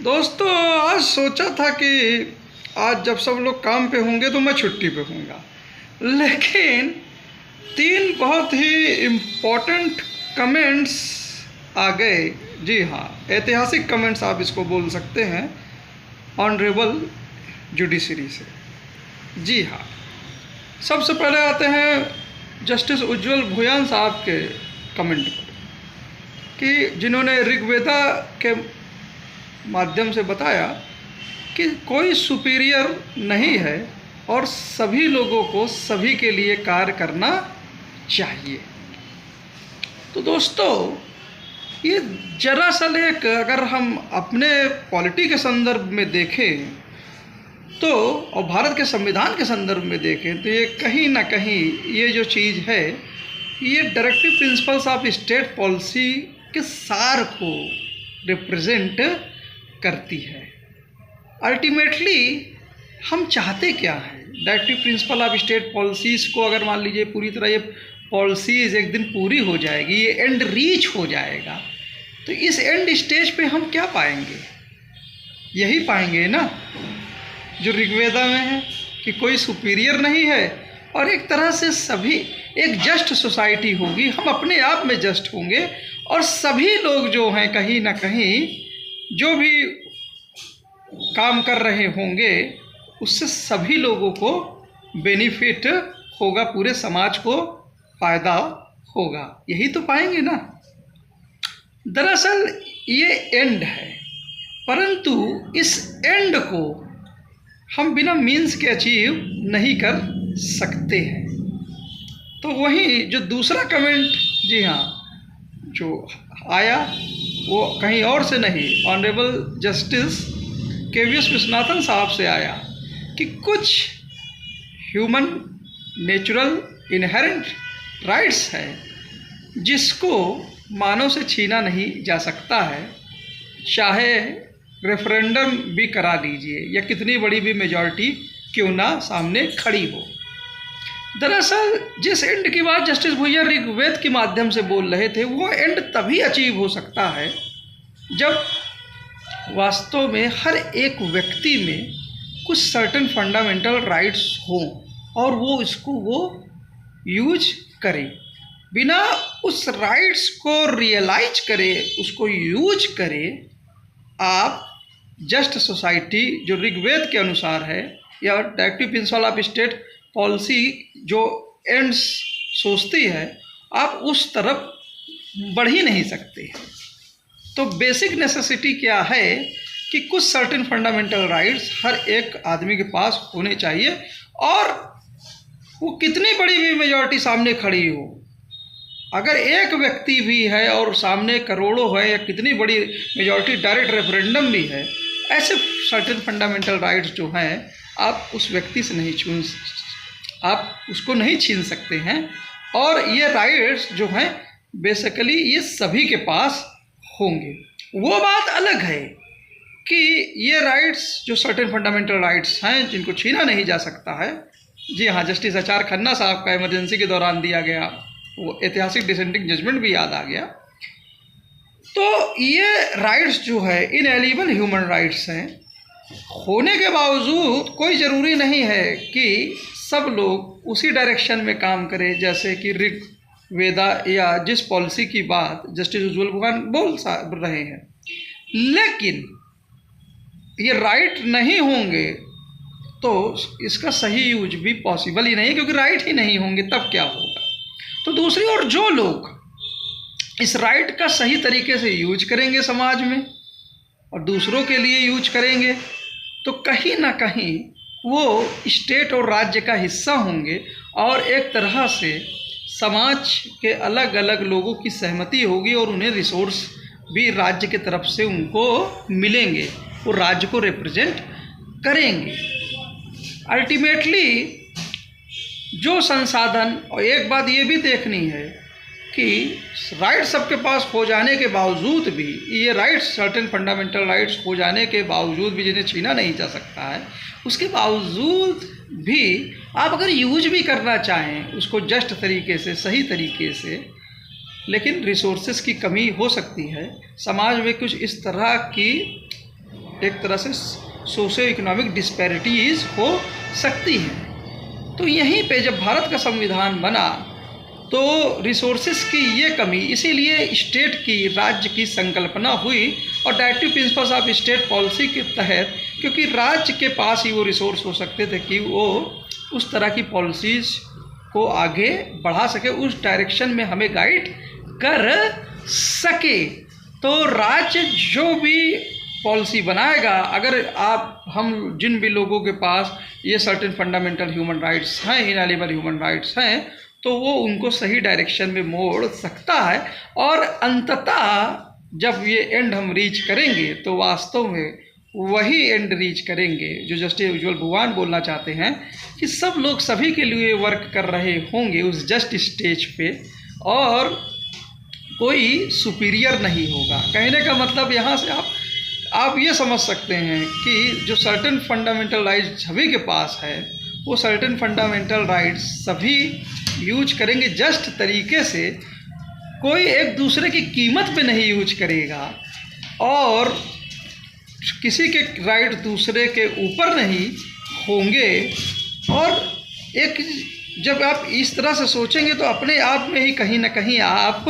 दोस्तों, आज सोचा था कि आज जब सब लोग काम पे होंगे तो मैं छुट्टी पे होऊंगा, लेकिन तीन बहुत ही इम्पोर्टेंट कमेंट्स आ गए। जी हाँ, ऐतिहासिक कमेंट्स आप इसको बोल सकते हैं ऑनरेबल जुडिशरी से। जी हाँ, सबसे पहले आते हैं जस्टिस उज्ज्वल भुयान साहब के कमेंट पर कि जिन्होंने ऋग्वेदा के माध्यम से बताया कि कोई सुपीरियर नहीं है और सभी लोगों को सभी के लिए कार्य करना चाहिए। तो दोस्तों, ये दरअसल एक, अगर हम अपने पॉलिटी के संदर्भ में देखें तो, और भारत के संविधान के संदर्भ में देखें तो ये कहीं ना कहीं ये जो चीज़ है, ये directive principles of state policy के सार को रिप्रेजेंट करती है। अल्टीमेटली हम चाहते क्या हैं? Directive principle of state policies को अगर मान लीजिए पूरी तरह ये पॉलिसीज़ एक दिन पूरी हो जाएगी, ये एंड रीच हो जाएगा, तो इस एंड स्टेज पे हम क्या पाएंगे? यही पाएंगे ना जो ऋग्वेदा में है कि कोई सुपीरियर नहीं है और एक तरह से सभी एक जस्ट सोसाइटी होगी, हम अपने आप में जस्ट होंगे और सभी लोग जो हैं कहीं ना कहीं जो भी काम कर रहे होंगे उससे सभी लोगों को बेनिफिट होगा, पूरे समाज को फ़ायदा होगा। यही तो पाएंगे ना। दरअसल ये एंड है, परंतु इस एंड को हम बिना मीन्स के अचीव नहीं कर सकते हैं। तो वहीं जो दूसरा कमेंट, जी हाँ, जो आया वो कहीं और से नहीं, ऑनरेबल जस्टिस के.वी.एस. विश्वनाथन साहब से आया कि कुछ ह्यूमन नेचुरल इनहेरेंट राइट्स हैं जिसको मानव से छीना नहीं जा सकता है, चाहे रेफरेंडम भी करा लीजिए या कितनी बड़ी भी मेजॉरिटी क्यों ना सामने खड़ी हो। दरअसल जिस एंड की बात जस्टिस भुइयां ऋग्वेद के माध्यम से बोल रहे थे, वो एंड तभी अचीव हो सकता है जब वास्तव में हर एक व्यक्ति में कुछ सर्टेन फंडामेंटल राइट्स हों और वो इसको यूज करे। बिना उस राइट्स को रियलाइज करे, उसको यूज करे, आप जस्ट सोसाइटी जो ऋग्वेद के अनुसार है या directive principle of state policy जो एंड्स सोचती है, आप उस तरफ बढ़ ही नहीं सकते। तो बेसिक नेसेसिटी क्या है कि कुछ सर्टेन फंडामेंटल राइट्स हर एक आदमी के पास होने चाहिए, और वो कितनी बड़ी भी मेजॉरिटी सामने खड़ी हो, अगर एक व्यक्ति भी है और सामने करोड़ों है या कितनी बड़ी मेजॉरिटी डायरेक्ट रेफरेंडम भी है, ऐसे सर्टेन फंडामेंटल राइट्स जो हैं आप उस व्यक्ति से नहीं आप उसको नहीं छीन सकते हैं। और ये राइट्स जो हैं बेसिकली ये सभी के पास होंगे। वो बात अलग है कि ये राइट्स जो सर्टेन फंडामेंटल राइट्स हैं जिनको छीना नहीं जा सकता है, जी हाँ, जस्टिस एच.आर. खन्ना साहब का इमरजेंसी के दौरान दिया गया वो ऐतिहासिक डिसेंडिंग जजमेंट भी याद आ गया। तो ये राइट्स जो है इनएलिजिबल ह्यूमन राइट्स हैं, होने के बावजूद कोई ज़रूरी नहीं है कि सब लोग उसी डायरेक्शन में काम करें जैसे कि ऋग्वेदा या जिस पॉलिसी की बात जस्टिस उज्ज्वल भुयान बोल रहे हैं। लेकिन ये राइट नहीं होंगे तो इसका सही यूज भी पॉसिबल ही नहीं, क्योंकि राइट ही नहीं होंगे तब क्या होगा। तो दूसरी ओर जो लोग इस राइट का सही तरीके से यूज करेंगे समाज में और दूसरों के लिए यूज करेंगे, तो कहीं ना कहीं वो स्टेट और राज्य का हिस्सा होंगे और एक तरह से समाज के अलग अलग लोगों की सहमति होगी और उन्हें रिसोर्स भी राज्य के तरफ से उनको मिलेंगे, वो राज्य को रिप्रेजेंट करेंगे। अल्टीमेटली जो संसाधन, और एक बात ये भी देखनी है कि राइट सबके पास हो जाने के बावजूद भी, ये राइट्स सर्टेन फंडामेंटल राइट्स हो जाने के बावजूद भी जिन्हें छीना नहीं जा सकता है, उसके बावजूद भी आप अगर यूज भी करना चाहें उसको जस्ट तरीके से, सही तरीके से, लेकिन रिसोर्सेज की कमी हो सकती है। समाज में कुछ इस तरह की एक तरह से सोशो इकोनॉमिक डिस्पैरिटीज़ हो सकती हैं। तो यहीं पे जब भारत का संविधान बना तो रिसोर्सेज की ये कमी, इसीलिए स्टेट की, राज्य की संकल्पना हुई और directive principles of state policy के तहत, क्योंकि राज्य के पास ही वो रिसोर्स हो सकते थे कि वो उस तरह की पॉलिसीज़ को आगे बढ़ा सके, उस डायरेक्शन में हमें गाइड कर सके। तो राज्य जो भी पॉलिसी बनाएगा, अगर हम जिन भी लोगों के पास ये सर्टेन फंडामेंटल ह्यूमन राइट्स हैं, इनएलिएबल ह्यूमन राइट्स हैं, तो वो उनको सही डायरेक्शन में मोड़ सकता है। और अंततः जब ये एंड हम रीच करेंगे तो वास्तव में वही एंड रीच करेंगे जो जस्टिस उज्ज्वल भगवान बोलना चाहते हैं कि सब लोग सभी के लिए वर्क कर रहे होंगे उस जस्ट स्टेज पे, और कोई सुपीरियर नहीं होगा। कहने का मतलब यहाँ से आप ये समझ सकते हैं कि जो सर्टेन फंडामेंटल राइट्स सभी के पास है, वो सर्टेन फंडामेंटल राइट्स सभी यूज करेंगे जस्ट तरीके से, कोई एक दूसरे की कीमत पे नहीं यूज करेगा और किसी के राइट दूसरे के ऊपर नहीं होंगे। और एक जब आप इस तरह से सोचेंगे तो अपने आप में ही कहीं ना कहीं आप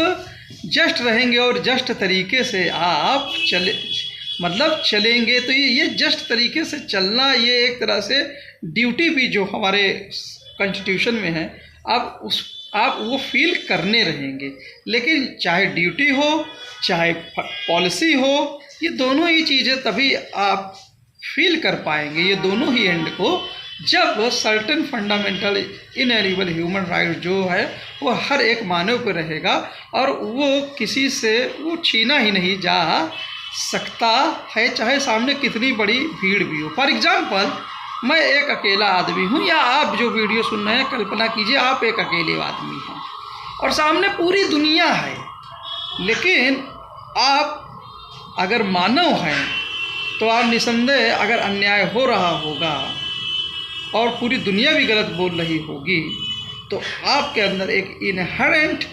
जस्ट रहेंगे और जस्ट तरीके से आप चलेंगे। तो ये जस्ट तरीके से चलना, ये एक तरह से ड्यूटी भी जो हमारे कॉन्स्टिट्यूशन में है, आप वो फील करने रहेंगे। लेकिन चाहे ड्यूटी हो चाहे पॉलिसी हो, ये दोनों ही चीज़ें तभी आप फील कर पाएंगे, ये दोनों ही एंड को, जब सर्टेन फंडामेंटल इनएलिएबल ह्यूमन राइट जो है वो हर एक मानव पर रहेगा और वो किसी से वो छीना ही नहीं जा सकता है, चाहे सामने कितनी बड़ी भीड़ भी हो। फॉर एग्जाम्पल, मैं एक अकेला आदमी हूँ, या आप जो वीडियो सुन रहे हैं, कल्पना कीजिए आप एक अकेले आदमी हैं और सामने पूरी दुनिया है। लेकिन आप अगर मानव हैं तो आप निसंदेह, अगर अन्याय हो रहा होगा और पूरी दुनिया भी गलत बोल रही होगी, तो आपके अंदर एक इनहेरेंट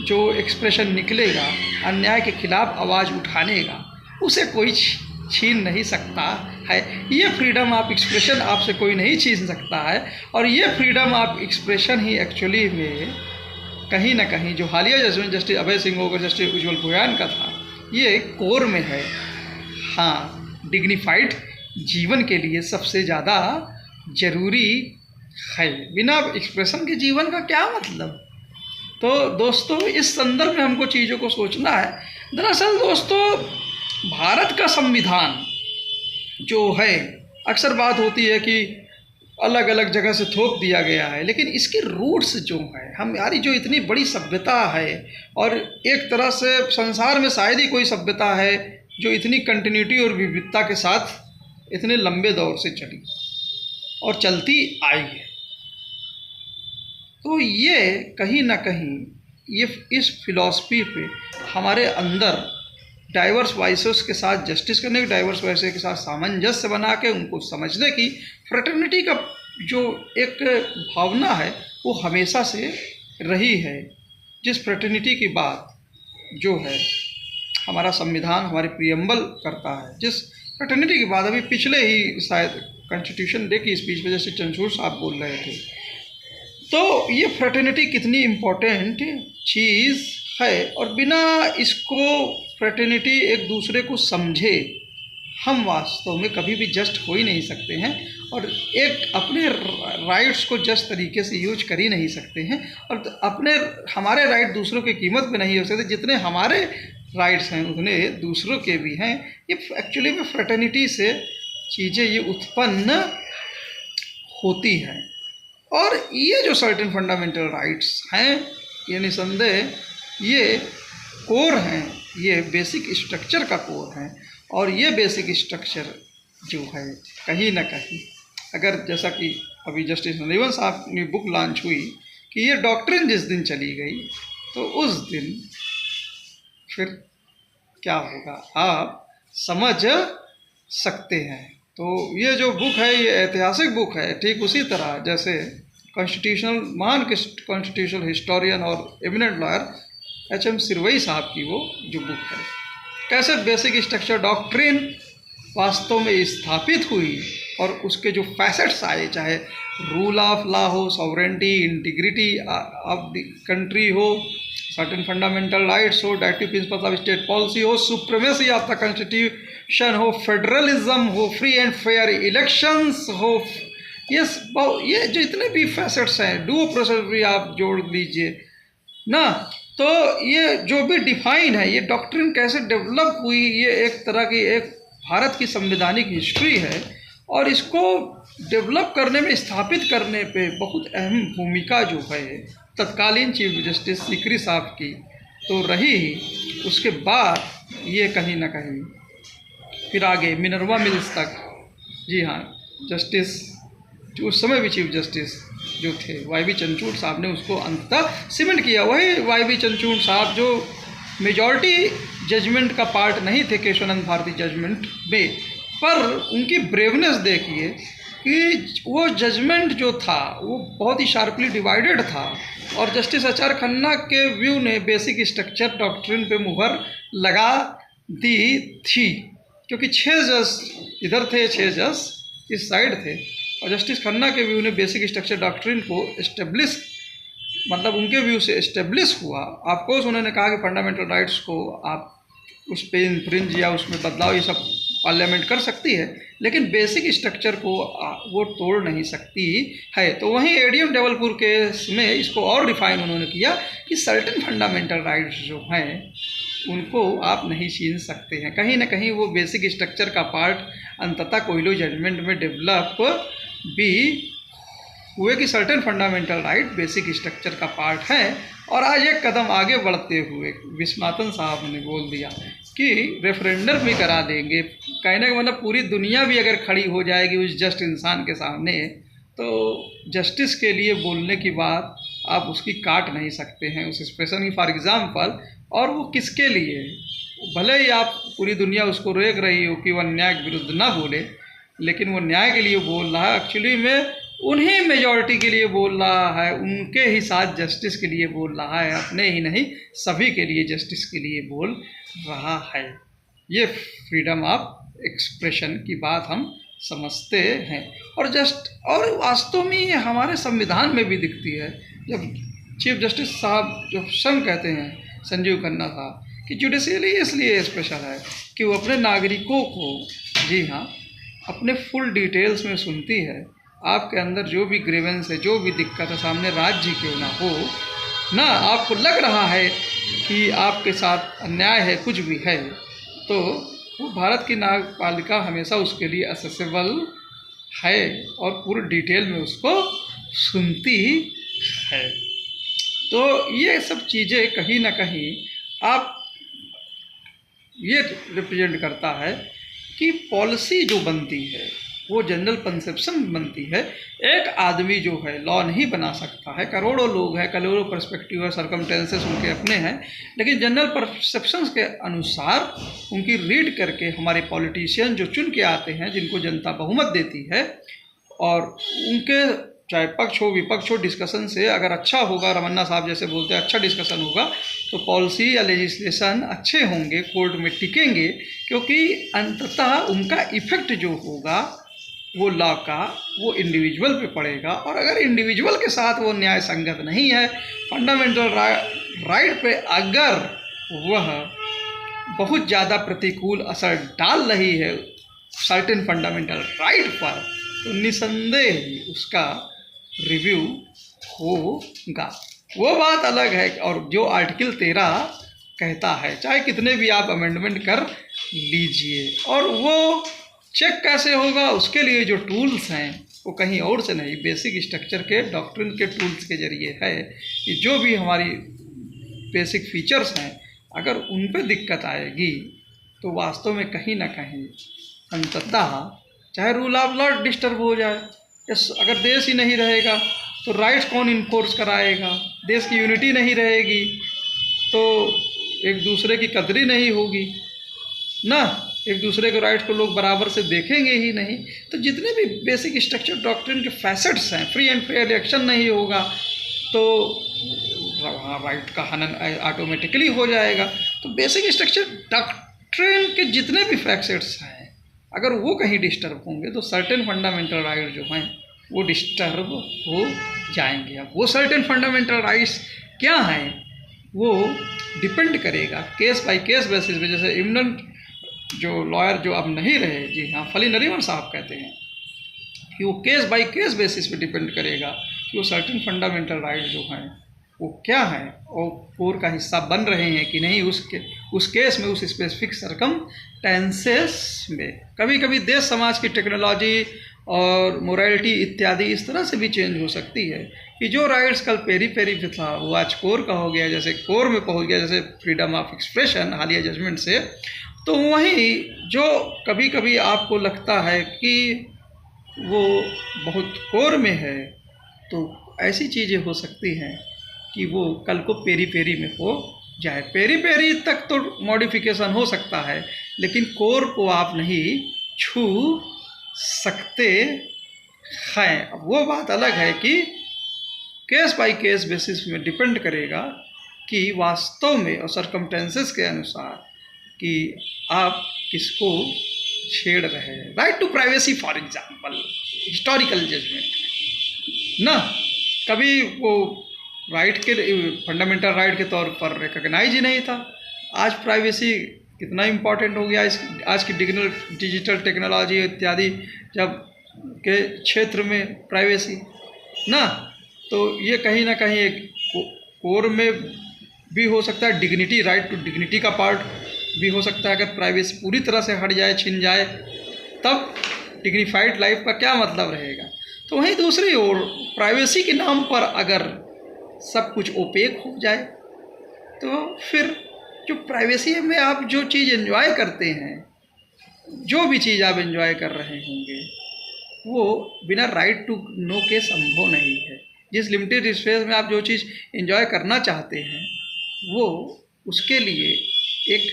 जो एक्सप्रेशन निकलेगा अन्याय के खिलाफ आवाज़ उठाने का, उसे कोई छीन नहीं सकता है। ये फ्रीडम ऑफ एक्सप्रेशन आपसे कोई नहीं छीन सकता है। और ये freedom of expression he actually में कहीं ना कहीं जो हालिया जजमेंट जस्टिस अभय सिंह और जस्टिस उज्ज्वल भगवान का था, ये कोर में है। हाँ, डिग्निफाइड जीवन के लिए सबसे ज़्यादा ज़रूरी है। बिना एक्सप्रेशन के जीवन का क्या मतलब? तो दोस्तों, इस संदर्भ में हमको चीज़ों को सोचना है। दरअसल दोस्तों, भारत का संविधान जो है, अक्सर बात होती है कि अलग अलग जगह से थोप दिया गया है, लेकिन इसके रूट्स जो है, हमारी जो इतनी बड़ी सभ्यता है, और एक तरह से संसार में शायद ही कोई सभ्यता है जो इतनी कंटिन्यूटी और विविधता के साथ इतने लंबे दौर से चली और चलती आई है। तो ये कहीं ना कहीं ये इस फिलॉसफी पे हमारे अंदर डाइवर्स वॉइसेस के साथ जस्टिस करने की, डाइवर्स वॉइसेस के साथ सामंजस्य बना के उनको समझने की, फ्रेटर्निटी का जो एक भावना है वो हमेशा से रही है। जिस फ्रेटर्निटी की बात जो है हमारा संविधान, हमारे प्रियम्बल करता है, जिस फ्रेटर्निटी की बात अभी पिछले ही शायद कॉन्स्टिट्यूशन डे की स्पीच में जैसे चंद्रचूड़ साहब बोल रहे थे, तो ये फ्रेटर्निटी कितनी इम्पोर्टेंट चीज़ है। और बिना इसको फ्रेटर्निटी एक दूसरे को समझे हम वास्तव में कभी भी जस्ट हो ही नहीं सकते हैं, और एक अपने राइट्स को जस्ट तरीके से यूज कर ही नहीं सकते हैं, और हमारे राइट दूसरों की कीमत पे नहीं हो सकते। जितने हमारे राइट्स हैं उतने दूसरों के भी हैं। ये एक्चुअली में फ्रेटर्निटी से चीज़ें ये उत्पन्न होती हैं। और ये जो सर्टेन फंडामेंटल राइट्स हैं, ये निसंदेह ये कोर हैं, ये बेसिक स्ट्रक्चर का कोर हैं। और ये बेसिक स्ट्रक्चर जो है कहीं ना कहीं, अगर जैसा कि अभी जस्टिस नरिमन साहब की बुक लॉन्च हुई कि ये डॉक्ट्रिन जिस दिन चली गई तो उस दिन फिर क्या होगा आप समझ सकते हैं। तो ये जो बुक है ये ऐतिहासिक बुक है, ठीक उसी तरह जैसे महान कॉन्स्टिट्यूशनल हिस्टोरियन और एमिनेंट लॉयर H.M. सिरवई साहब की वो जो बुक है, कैसे बेसिक स्ट्रक्चर डॉक्ट्रिन वास्तव में स्थापित हुई और उसके जो फैसेट्स आए, चाहे रूल ऑफ लॉ हो, sovereignty, integrity of the country हो, सर्टेन फंडामेंटल राइट्स हो, directive principles of state policy हो, सुप्रीमेसी ऑफ द कॉन्स्टिट्यूशन हो, फेडरलिज्म हो, फ्री एंड फेयर इलेक्शंस हो, ये जो इतने भी फैसेट्स हैं, ड्यू प्रोसेस भी आप जोड़ लीजिए ना, तो ये जो भी डिफाइन है, ये डॉक्ट्रिन कैसे डेवलप हुई, ये एक तरह की एक भारत की संवैधानिक हिस्ट्री है और इसको डेवलप करने में, स्थापित करने पे बहुत अहम भूमिका जो है तत्कालीन चीफ जस्टिस सीकरी साहब की तो रही ही। उसके बाद ये कहीं ना कहीं फिर आगे मिनर्वा मिल्स तक, जी हाँ, जस्टिस जो उस समय भी चीफ जस्टिस जो थे वाई बी चंद्रचूड़ साहब ने उसको अंततः सीमेंट किया। वही वाई बी चंद्रचूड़ साहब जो मेजॉरिटी जजमेंट का पार्ट नहीं थे केशवानंद भारती जजमेंट में, पर उनकी ब्रेवनेस देखिए कि वो जजमेंट जो था वो बहुत ही शार्पली डिवाइडेड था और जस्टिस एच आर खन्ना के व्यू ने बेसिक स्ट्रक्चर डॉक्ट्रिन पे मुहर लगा दी थी, क्योंकि 6 जज इधर थे, 6 जज इस साइड थे और जस्टिस खन्ना के व्यू ने बेसिक स्ट्रक्चर डॉक्ट्रिन को इस्टेब्लिश, मतलब उनके व्यू से इस्टेब्लिश हुआ। ऑफकोर्स उन्होंने कहा कि फंडामेंटल राइट्स को आप उस पे इन्फ्रिंज या उसमें बदलाव ये सब पार्लियामेंट कर सकती है, लेकिन बेसिक स्ट्रक्चर को वो तोड़ नहीं सकती है। तो वहीं एडीएम जबलपुर केस में इसको और रिफाइन उन्होंने किया कि सर्टेन फंडामेंटल राइट्स जो हैं उनको आप नहीं छीन सकते हैं। कहीं ना कहीं वो बेसिक स्ट्रक्चर का पार्ट अंततः कोयलो जजमेंट में डेवलप भी हुए कि certain fundamental right basic structure का पार्ट है। और आज एक कदम आगे बढ़ते हुए विश्वनाथन साहब ने बोल दिया कि रेफरेंडम भी करा देंगे। कहने का मतलब पूरी दुनिया भी अगर खड़ी हो जाएगी उस जस्ट इंसान के सामने, तो जस्टिस के लिए बोलने की बात आप उसकी काट नहीं सकते हैं उस एक्सप्रेशन की, फॉर एग्जाम्पल। और वो किसके लिए, भले ही आप पूरी दुनिया उसको रोक रही हो कि वह न्याय के विरुद्ध ना बोले, लेकिन वो न्याय के लिए बोल रहा है, एक्चुअली में उन्हीं मेजॉरिटी के लिए बोल रहा है, उनके ही साथ जस्टिस के लिए बोल रहा है, अपने ही नहीं सभी के लिए जस्टिस के लिए बोल रहा है। ये फ्रीडम ऑफ एक्सप्रेशन की बात हम समझते हैं और वास्तव में ये हमारे संविधान में भी दिखती है। जब चीफ जस्टिस साहब जो स्वयं कहते हैं, संजीव खन्ना साहब, कि जुडिशियली इसलिए स्पेशल है कि वो अपने नागरिकों को, जी हाँ, अपने फुल डिटेल्स में सुनती है। आपके अंदर जो भी ग्रीवेंस है, जो भी दिक्कत है, सामने राज्य क्यों ना हो ना, आपको लग रहा है कि आपके साथ अन्याय है, कुछ भी है, तो वो भारत की न्यायपालिका हमेशा उसके लिए असेसेबल है और पूरी डिटेल में उसको सुनती है। तो ये सब चीज़ें कहीं ना कहीं आप ये रिप्रेजेंट करता है कि पॉलिसी जो बनती है वो जनरल कंसेप्शन बनती है। एक आदमी जो है लॉ नहीं बना सकता है, करोड़ों लोग हैं, करोड़ों पर्सपेक्टिव और सर्कमस्टेंसेस उनके अपने हैं, लेकिन जनरल परसेप्शंस के अनुसार उनकी रीड करके हमारे पॉलिटिशियन जो चुन के आते हैं, जिनको जनता बहुमत देती है, और उनके चाहे पक्ष हो विपक्ष हो, डिस्कशन से अगर अच्छा होगा, रमन्ना साहब जैसे बोलते हैं अच्छा डिस्कशन होगा, तो पॉलिसी या लेजिस्लेशन अच्छे होंगे, कोर्ट में टिकेंगे, क्योंकि अंततः उनका इफेक्ट जो होगा वो लॉ का वो इंडिविजुअल पे पड़ेगा। और अगर इंडिविजुअल के साथ वो न्याय संगत नहीं है, फंडामेंटल राइट पे अगर वह बहुत ज़्यादा प्रतिकूल असर डाल रही है सर्टेन फंडामेंटल राइट पर, तो निसंदेह ही उसका रिव्यू होगा। वो बात अलग है। और जो आर्टिकल 13 कहता है, चाहे कितने भी आप अमेंडमेंट कर लीजिए, और वो चेक कैसे होगा, उसके लिए जो टूल्स हैं वो कहीं और से नहीं, बेसिक स्ट्रक्चर के डॉक्ट्रिन के टूल्स के जरिए है कि जो भी हमारी बेसिक फीचर्स हैं, अगर उन पे दिक्कत आएगी तो वास्तव में कहीं ना कहीं अंततः चाहे रूल ऑफ लॉ डिस्टर्ब हो जाए, अगर देश ही नहीं रहेगा तो राइट्स कौन इन्फोर्स कराएगा, देश की यूनिटी नहीं रहेगी तो एक दूसरे की कदरी नहीं होगी ना, एक दूसरे के राइट्स को लोग बराबर से देखेंगे ही नहीं। तो जितने भी बेसिक स्ट्रक्चर डॉक्ट्रिन के फैसेट्स हैं, फ्री एंड फेयर इलेक्शन नहीं होगा तो राइट का हनन ऑटोमेटिकली हो जाएगा। तो बेसिक स्ट्रक्चर डॉक्ट्रिन के जितने भी फैसेट्स हैं, अगर वो कहीं डिस्टर्ब होंगे तो सर्टेन फंडामेंटल राइट जो हैं वो डिस्टर्ब हो जाएंगे। अब वो सर्टेन फंडामेंटल राइट्स क्या हैं वो डिपेंड करेगा केस बाय केस बेसिस पे। जैसे इमिनेंट जो लॉयर जो अब नहीं रहे, जी हाँ, फली नरीमन साहब कहते हैं कि वो केस बाय केस बेसिस पे डिपेंड करेगा कि वो सर्टेन फंडामेंटल राइट जो हैं वो क्या है और कोर का हिस्सा बन रहे हैं कि नहीं उस केस में, उस स्पेसिफिक सर्कमटेंसेस में। कभी कभी देश समाज की टेक्नोलॉजी और मोरालिटी इत्यादि इस तरह से भी चेंज हो सकती है कि जो राइट्स कल पेरी पेरी पे था वो आज कोर का हो गया, जैसे कोर में पहुंच गया, जैसे फ्रीडम ऑफ एक्सप्रेशन हालिया जजमेंट से। तो वहीं जो कभी कभी आपको लगता है कि वो बहुत कोर में है, तो ऐसी चीज़ें हो सकती हैं कि वो कल को पेरी पेरी में हो जाए। पेरी पेरी तक तो मॉडिफिकेशन हो सकता है, लेकिन कोर को आप नहीं छू सकते हैं। अब वो बात अलग है कि केस बाय केस बेसिस में डिपेंड करेगा कि वास्तव में और सर्कमटेंसेस के अनुसार कि आप किसको छेड़ रहे हैं। Right to privacy for example, historical judgement ना, कभी वो राइट के फंडामेंटल राइट के तौर पर रिकॉग्नाइज ही नहीं था। आज प्राइवेसी कितना इम्पोर्टेंट हो गया आज की डिजिटल टेक्नोलॉजी इत्यादि जब के क्षेत्र में प्राइवेसी ना, तो ये कहीं ना कहीं एक कोर में भी हो सकता है। डिग्निटी, राइट टू डिग्निटी का पार्ट भी हो सकता है। अगर प्राइवेसी पूरी तरह से हट जाए, छिन जाए, तब डिग्निफाइड लाइफ का क्या मतलब रहेगा। तो वहीं दूसरी ओर प्राइवेसी के नाम पर अगर सब कुछ ओपेक हो जाए तो फिर जो प्राइवेसी में आप जो चीज़ एंजॉय करते हैं, जो भी चीज़ आप एंजॉय कर रहे होंगे, वो बिना राइट टू नो के संभव नहीं है। जिस लिमिटेड स्पेस में आप जो चीज़ एंजॉय करना चाहते हैं वो उसके लिए एक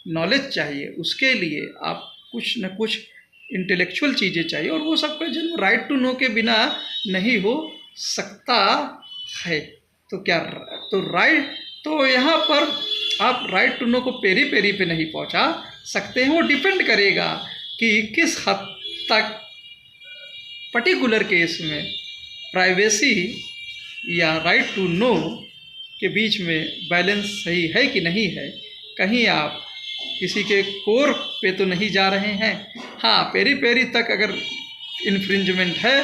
नॉलेज चाहिए, उसके लिए आप कुछ न कुछ इंटेलेक्चुअल चीज़ें चाहिए, और वो सबका जन्म राइट टू नो के बिना नहीं हो सकता है। तो क्या तो यहाँ पर आप राइट टू नो को पेरी पेरी पे नहीं पहुँचा सकते हैं। वो डिपेंड करेगा कि किस हद तक पर्टिकुलर केस में प्राइवेसी या राइट टू नो के बीच में बैलेंस सही है कि नहीं है। कहीं आप किसी के कोर पे तो नहीं जा रहे हैं। हाँ, पेरी पेरी तक अगर इन्फ्रिंजमेंट है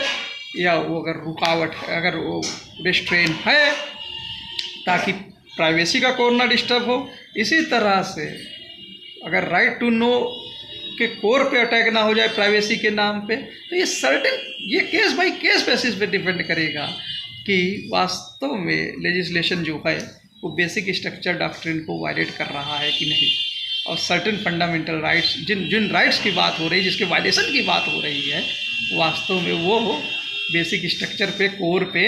या वो अगर रुकावट है, अगर वो रिस्ट्रेन है ताकि प्राइवेसी का कोर ना डिस्टर्ब हो। इसी तरह से अगर राइट टू नो के कोर पे अटैक ना हो जाए प्राइवेसी के नाम पे, तो ये केस बाय केस बेसिस पे डिपेंड करेगा कि वास्तव में लेजिस्लेशन जो है वो बेसिक स्ट्रक्चर डॉक्ट्रिन को वायलेट कर रहा है कि नहीं, और सर्टेन फंडामेंटल राइट्स जिन राइट्स की बात हो रही है, जिसके वायलेशन की बात हो रही है, वास्तव में वो बेसिक स्ट्रक्चर पे, कोर पे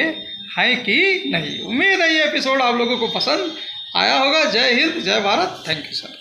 है कि नहीं। उम्मीद है ये एपिसोड आप लोगों को पसंद आया होगा। जय हिंद, जय भारत। Thank you sir.